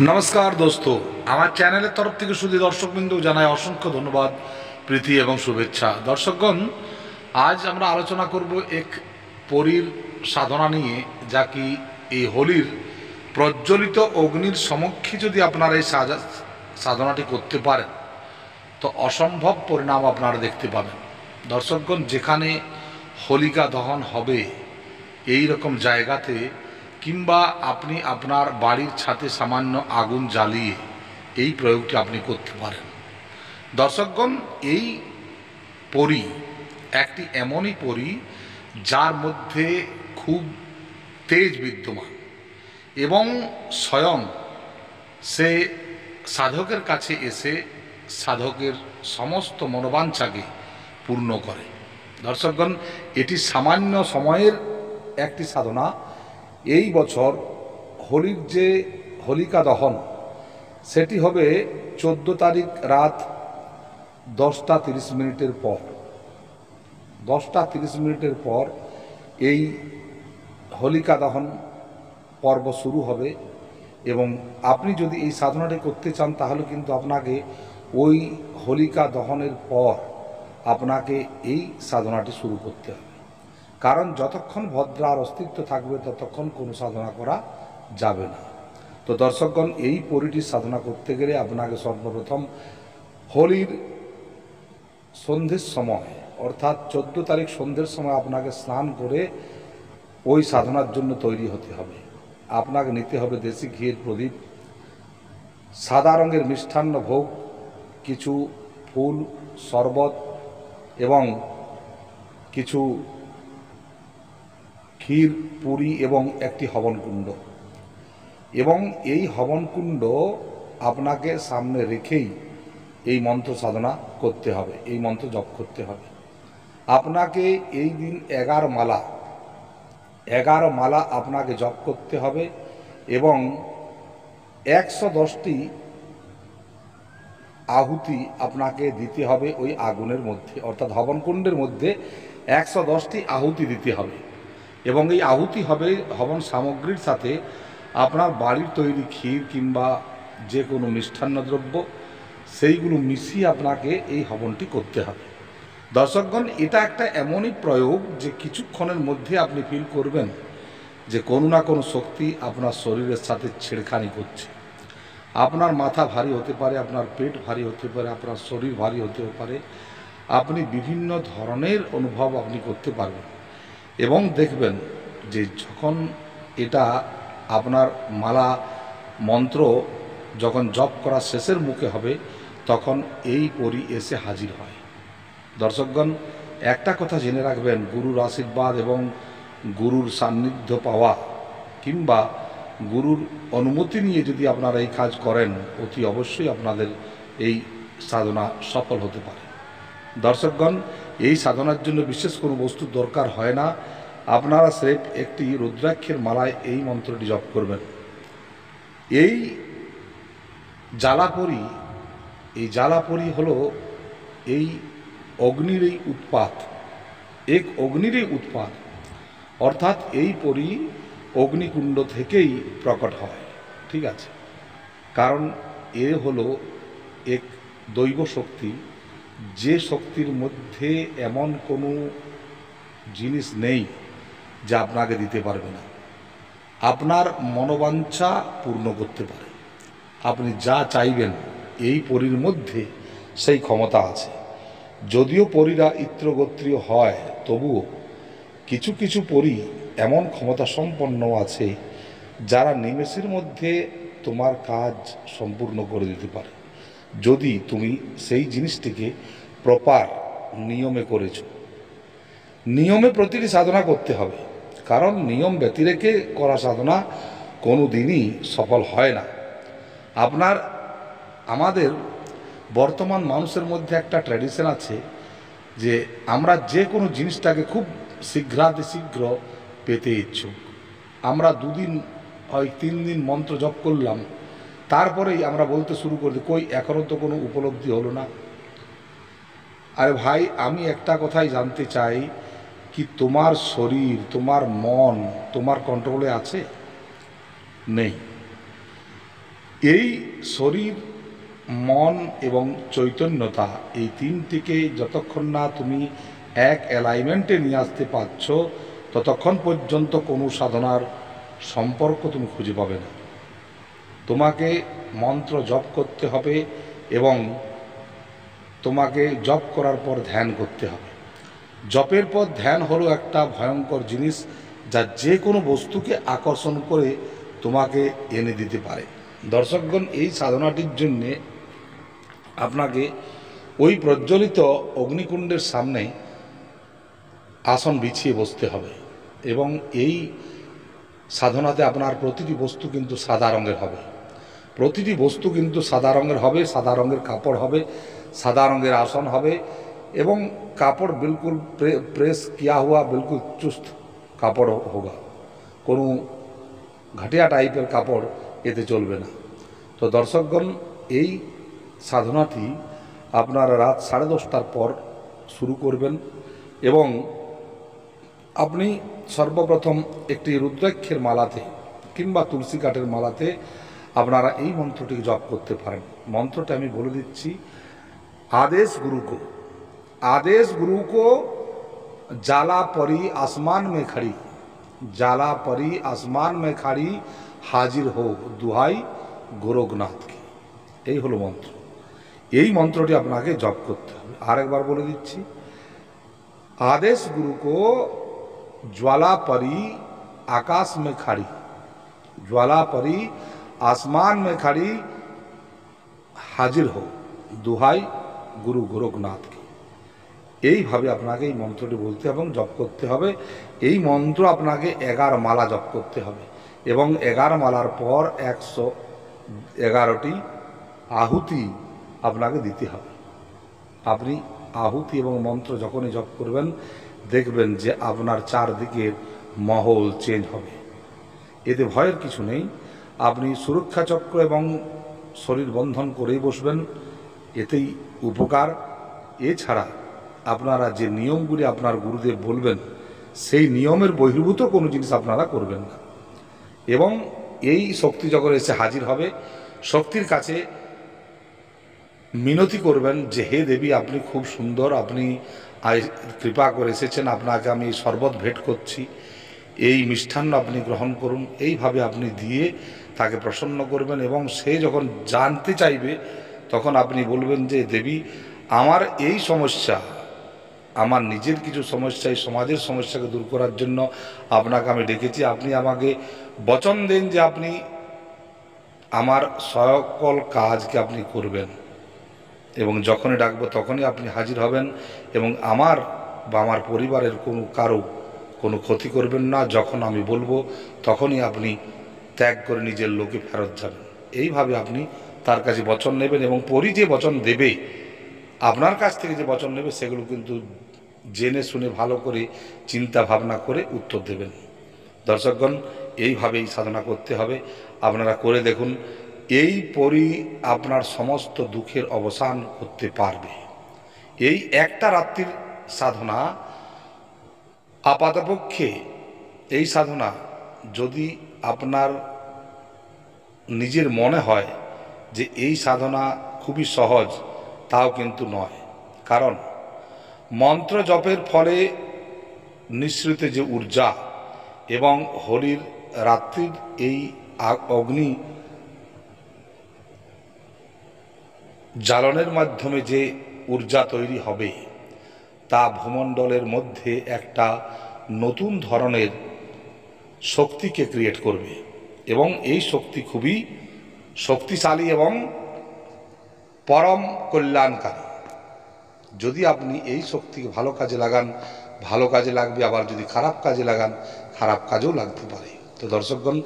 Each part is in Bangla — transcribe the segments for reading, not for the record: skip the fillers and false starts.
नमस्कार दोस्तों আমার চ্যানেলের তরফ থেকে শুধু দর্শকবৃন্দ জানাই অসংখ্য ধন্যবাদ প্রীতি এবং শুভেচ্ছা। দর্শকগণ, আজ আমরা আলোচনা করব এক পরীর সাধনা নিয়ে, যা কি এই হোলির প্রজ্বলিত অগ্নির সমক্ষে যদি আপনারা এই সাধনাটি করতে পারেন তো অসম্ভব পরিণাম আপনারা দেখতে পাবেন। দর্শকগণ, যেখানে হোলিকা দহন হবে এই রকম জায়গাতে কিংবা আপনি আপনার বাড়ির ছাদে সামান্য আগুন জ্বালিয়ে এই প্রয়োগটি আপনি করতে পারেন। দর্শকগণ, এই পরী একটি এমনই পরী যার মধ্যে খুব তেজ বিদ্যমান এবং স্বয়ং সে সাধকের কাছে এসে সাধকের সমস্ত মনোবাঞ্ছাকে পূর্ণ করে। দর্শকগণ, এটি সামান্য সময়ের একটি সাধনা। এই বছর হোলির যে হোলিকা দহন সেটি হবে 14 তারিখ রাত 10টা 30 মিনিটের পর। 10টা 30 মিনিটের পর এই হোলিকা দহন পর্ব শুরু হবে এবং আপনি যদি এই সাধনাটি করতে চান তাহলে কিন্তু আপনাকে ওই হোলিকা দহনের পর আপনাকে এই সাধনাটি শুরু করতে হবে। কারণ যতক্ষণ ভদ্রার অস্তিত্ব থাকবে ততক্ষণ কোনো সাধনা করা যাবে না। তো দর্শকগণ, এই পরীটির সাধনা করতে গেলে আপনাকে সর্বপ্রথম হোলির সন্ধ্যের সময় অর্থাৎ 14 তারিখ সন্ধ্যের সময় আপনাকে স্নান করে ওই সাধনার জন্য তৈরি হতে হবে। আপনাকে নিতে হবে দেশি ঘিয়ের প্রদীপ, সাদা রঙের মিষ্টান্ন ভোগ, কিছু ফুল, শরবত এবং কিছু ক্ষীর, পুরি এবং একটি হবনকুণ্ড। এবং এই হবনকুণ্ড আপনাকে সামনে রেখেই এই মন্ত্র সাধনা করতে হবে, এই মন্ত্র জপ করতে হবে। আপনাকে এই দিন 11 মালা আপনাকে জপ করতে হবে এবং 110টি আহুতি আপনাকে দিতে হবে ওই আগুনের মধ্যে, অর্থাৎ হবনকুণ্ডের মধ্যে 110টি আহুতি দিতে হবে। এবং এই আহুতি হবে হবন সামগ্রীর সাথে আপনার বাড়ির তৈরি ক্ষীর কিংবা যে কোনো মিষ্টান্ন দ্রব্য, সেইগুলো মিশিয়ে আপনাকে এই হবনটি করতে হবে। দর্শকগণ, এটা একটা এমনই প্রয়োগ যে কিছুক্ষণের মধ্যে আপনি ফিল করবেন যে কোনো না কোনো শক্তি আপনার শরীরের সাথে ছেড়খানি করছে। আপনার মাথা ভারী হতে পারে, আপনার পেট ভারী হতে পারে, আপনার শরীর ভারী হতে পারে, আপনি বিভিন্ন ধরনের অনুভব আপনি করতে পারবেন। এবং দেখবেন যে যখন এটা আপনার মালা মন্ত্র যখন জপ করা শেষের মুখে হবে তখন এই পরী এসে হাজির হয়। দর্শকগণ, একটা কথা জেনে রাখবেন, গুরুর আশীর্বাদ এবং গুরুর সান্নিধ্য পাওয়া কিংবা গুরুর অনুমতি নিয়ে যদি আপনারা এই কাজ করেন অতি অবশ্যই আপনাদের এই সাধনা সফল হতে পারে। দর্শকগণ, এই সাধনার জন্য বিশেষ কোনো বস্তুর দরকার হয় না। আপনারা স্রেফ একটি রুদ্রাক্ষের মালায় এই মন্ত্রটি জপ করবেন। এই জ্বালাপরি হলো এই অগ্নিরই উৎপাত, অর্থাৎ এই পরি অগ্নিকুণ্ড থেকেই প্রকট হয়। ঠিক আছে, কারণ এ হলো এক দৈব শক্তি, যে শক্তির মধ্যে এমন কোনো জিনিস নেই যা আপনাকে দিতে পারবে না। আপনার মনোবাঞ্ছা পূর্ণ করতে পারে। আপনি যা চাইবেন এই পরীর মধ্যে সেই ক্ষমতা আছে। যদিও পরীরা ইত্রগোত্রীয় হয় তবুও কিছু কিছু পরী এমন ক্ষমতা সম্পন্ন আছে যারা নিমেষের মধ্যে তোমার কাজ সম্পূর্ণ করে দিতে পারে, যদি তুমি সেই জিনিসটিকে প্রপার নিয়মে করেছো। নিয়মে প্রতিটি সাধনা করতে হবে, কারণ নিয়ম ব্যতিরেকে করা সাধনা কোনো দিনই সফল হয় না। আমাদের বর্তমান মানুষের মধ্যে একটা ট্র্যাডিশন আছে যে আমরা যে কোনো জিনিসটাকে খুব শীঘ্র পেতে ইচ্ছুক। আমরা 2 দিন হয় 3 দিন মন্ত্র জপ করলাম, তারপরেই আমরা বলতে শুরু করি কই এখনও তো কোনো উপলব্ধি হলো না। আরে ভাই, আমি একটা কথাই জানতে চাই, কি তোমার শরীর, তোমার মন তোমার কন্ট্রোলে আছে? নেই। এই শরীর, মন এবং চৈতন্যতা, এই তিনটিকে যতক্ষণ না তুমি এক অ্যালাইনমেন্টে নিয়ে আসতে পারছ ততক্ষণ পর্যন্ত কোনো সাধনার সম্পর্ক তুমি খুঁজে পাবে না। তোমাকে মন্ত্র জপ করতে হবে এবং তোমাকে জপ করার পর ধ্যান করতে হবে। জপের পর ধ্যান হলো একটা ভয়ঙ্কর জিনিস, যা যে কোনো বস্তুকে আকর্ষণ করে তোমাকে এনে দিতে পারে। দর্শকগণ, এই সাধনাটির জন্যে আপনাকে ওই প্রজ্বলিত অগ্নিকুণ্ডের সামনে আসন বিছিয়ে বসতে হবে এবং এই সাধনাতে আপনার প্রতিটি বস্তু কিন্তু সাদা রঙের হবে। প্রতিটি বস্তু কিন্তু সাদা রঙের হবে, সাদা রঙের কাপড় হবে, সাদা রঙের আসন হবে এবং কাপড় बिल्कुल प्रेस किया हुआ बिल्कुल चुस्त কাপড় होगा। কোনো ঘাটিয়া টাইপের কাপড় এতে চলবে না। তো দর্শকগণ, এই সাধনাটি আপনারা রাত 10:30টার পর শুরু করবেন এবং আপনি সর্বপ্রথম একটি রুদ্রাক্ষের মালাতে কিংবা তুলসী কাঠের মালাতে আপনারা এই মন্ত্রটি জপ করতে পারেন। মন্ত্রটা আমি বলে দিচ্ছি। आदेश गुरु को जाला परी आसमान में खड़ी, जाला परी आसमान में खड़ी हाजिर हो दुहाई गोरखनाथ की। এই হলো মন্ত্র। এই মন্ত্রটি আপনাকে জপ করতে হবে। আরেকবার বলে দিচ্ছি। आदेश गुरु को ज्वाला परी आकाश में खड़ी, ज्वाला परी आसमान में खड़ी हाजिर हो दुहाई गुरु गोरखनाथ की। এইভাবে আপনাকে এই মন্ত্রটি বলতে হবে এবং জপ করতে হবে। এই মন্ত্র আপনাকে 11 মালা জপ করতে হবে এবং 11 মালার পর 111টি আহুতি আপনাকে দিতে হবে। আপনি আহুতি এবং মন্ত্র যখনই জপ করবেন দেখবেন যে আপনার চারদিকের মহল চেঞ্জ হবে। এতে ভয়ের কিছু নেই। আপনি সুরক্ষা চক্র এবং শরীর বন্ধন করেই বসবেন, এতেই উপকার। এছাড়া আপনারা যে নিয়মগুলি আপনার গুরুদেব বলবেন সেই নিয়মের বহির্ভূত কোনো জিনিস আপনারা করবেন না এবং এই শক্তি যখন এসে হাজির হবে শক্তির কাছে মিনতি করবেন যে হে দেবী, আপনি খুব সুন্দর, আপনি কৃপা করে এসেছেন, আপনাকে আমি শরবত ভেট করছি, এই মিষ্টান্ন আপনি গ্রহণ করুন। এইভাবে আপনি দিয়ে তাকে প্রসন্ন করবেন এবং সে যখন জানতে চাইবে তখন আপনি বলবেন যে দেবী, আমার এই সমস্যা, আমার নিজের কিছু সমস্যা, এই সমাজের সমস্যাকে দূর করার জন্য আপনাকে আমি ডেকেছি। আপনি আমাকে বচন দেন যে আপনি আমার সকল কাজকে আপনি করবেন এবং যখনই ডাকবো তখনই আপনি হাজির হবেন এবং আমার বা আমার পরিবারের কোনো ক্ষতি করবেন না। যখন আমি বলবো তখনই আপনি ত্যাগ করে নিজের লোকে ফেরত যাবেন। এইভাবে আপনি তার কাছে বচন নেবেন এবং পরি যে বচন দেবে, আপনার কাছ থেকে যে বচন নেবে সেগুলো কিন্তু জেনে শুনে ভালো করে চিন্তা ভাবনা করে উত্তর দেবেন। দর্শকগণ, এইভাবেই সাধনা করতে হবে। আপনারা করে দেখুন, এই পরি আপনার সমস্ত দুঃখের অবসান করতে পারবে। এই একটা রাত্রির সাধনা আপাতপক্ষে, এই সাধনা যদি আপনার নিজের মনে হয় যে এই সাধনা খুবই সহজ, তাও কিন্তু নয়। কারণ মন্ত্র জপের ফলে নিঃসৃত যে ঊর্জা এবং হোলির রাত্রির এই অগ্নি জ্বালনের মাধ্যমে যে ঊর্জা তৈরি হবে তা ভূমণ্ডলের মধ্যে একটা নতুন ধরনের শক্তিকে ক্রিয়েট করবে এবং এই শক্তি খুবই শক্তিশালী এবং পরম কল্যাণকারী। যদি আপনি এই শক্তিকে ভালো কাজে লাগান, ভালো কাজে লাগবে, আবার যদি খারাপ কাজে লাগান, খারাপ কাজেও লাগতে পারে। তো দর্শকগণ,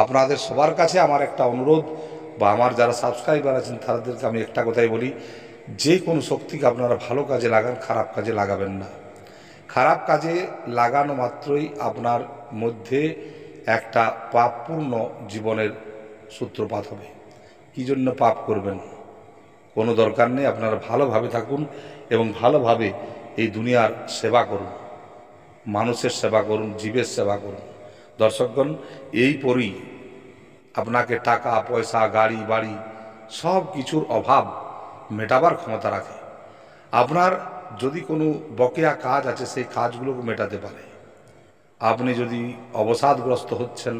আপনাদের সবার কাছে আমার একটা অনুরোধ, বা আমার যারা সাবস্ক্রাইবার আছেন তাদেরকে আমি একটা কথাই বলি, যে কোনো শক্তিকে আপনারা ভালো কাজে লাগান, খারাপ কাজে লাগাবেন না। খারাপ কাজে লাগানো মাত্রই আপনার মধ্যে একটা পাপপূর্ণ জীবনের সূত্রপাত হবে। কী জন্য পাপ করবেন? কোনো দরকার নেই। আপনারা ভালোভাবে থাকুন এবং ভালোভাবে এই দুনিয়ার সেবা করুন, মানুষের সেবা করুন, জীবের সেবা করুন। দর্শকগণ, এই পরই আপনাকে টাকা পয়সা গাড়ি বাড়ি সব কিছুর অভাব মেটাবার ক্ষমতা রাখে। আপনার যদি কোনো বকেয়া কাজ আছে সেই কাজগুলোকে মেটাতে পারে। আপনি যদি অবসাদগ্রস্ত হচ্ছেন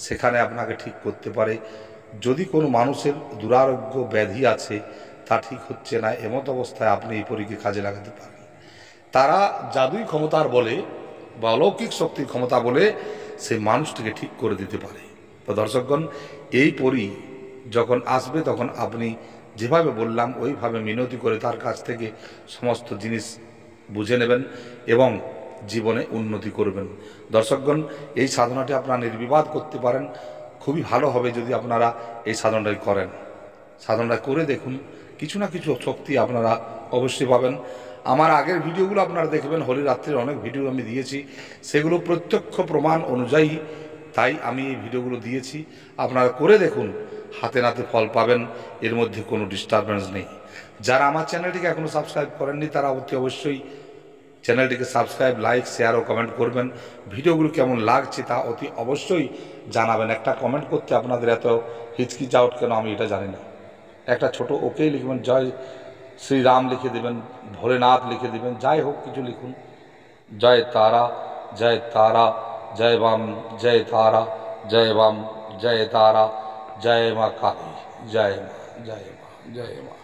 সেখানে আপনাকে ঠিক করতে পারে। যদি কোনো মানুষের দুরারোগ্য ব্যাধি আছে তা ঠিক হচ্ছে না, এমত অবস্থায় আপনি এই পরীকে কাজে লাগাতে পারেন। তারা জাদুই ক্ষমতার বলে বা অলৌকিক শক্তির ক্ষমতা বলে সেই মানুষটিকে ঠিক করে দিতে পারে। তো দর্শকগণ, এই পরী যখন আসবে তখন আপনি যেভাবে বললাম ওইভাবে মিনতি করে তার কাছ থেকে সমস্ত জিনিস বুঝে নেবেন এবং জীবনে উন্নতি করবেন। দর্শকগণ, এই সাধনাটি আপনারা নির্বিবাদ করতে পারেন। খুবই ভালো হবে যদি আপনারা এই সাধনাটি করেন। সাধনাটা করে দেখুন, কিছু না কিছু শক্তি আপনারা অবশ্যই পাবেন। আমার আগের ভিডিওগুলো আপনারা দেখবেন, হোলি রাত্রির অনেক ভিডিও আমি দিয়েছি, সেগুলো প্রত্যক্ষ প্রমাণ অনুযায়ী তাই আমি এই ভিডিওগুলো দিয়েছি। আপনারা করে দেখুন, হাতে নাতে ফল পাবেন, এর মধ্যে কোনো ডিস্টারবেন্স নেই। যারা আমার চ্যানেলটিকে এখনও সাবস্ক্রাইব করেননি তারা অতি অবশ্যই চ্যানেলটিকে সাবস্ক্রাইব, লাইক, শেয়ার ও কমেন্ট করবেন। ভিডিওগুলো কেমন লাগছে তা অতি অবশ্যই জানাবেন। একটা কমেন্ট করতে আপনাদের এত হিচকিচাউট কেন আমি এটা জানি না। একটা ছোট ওকে লিখবেন, জয় শ্রীরাম লিখে দেবেন, ভোলেনাথ লিখে দেবেন, যাই হোক কিছু লিখুন। জয় তারা, জয় তারা, জয় বাম, জয় তারা, জয় বাম, জয় তারা, জয় মা কালী, জয় মা, জয় মা, জয় মা।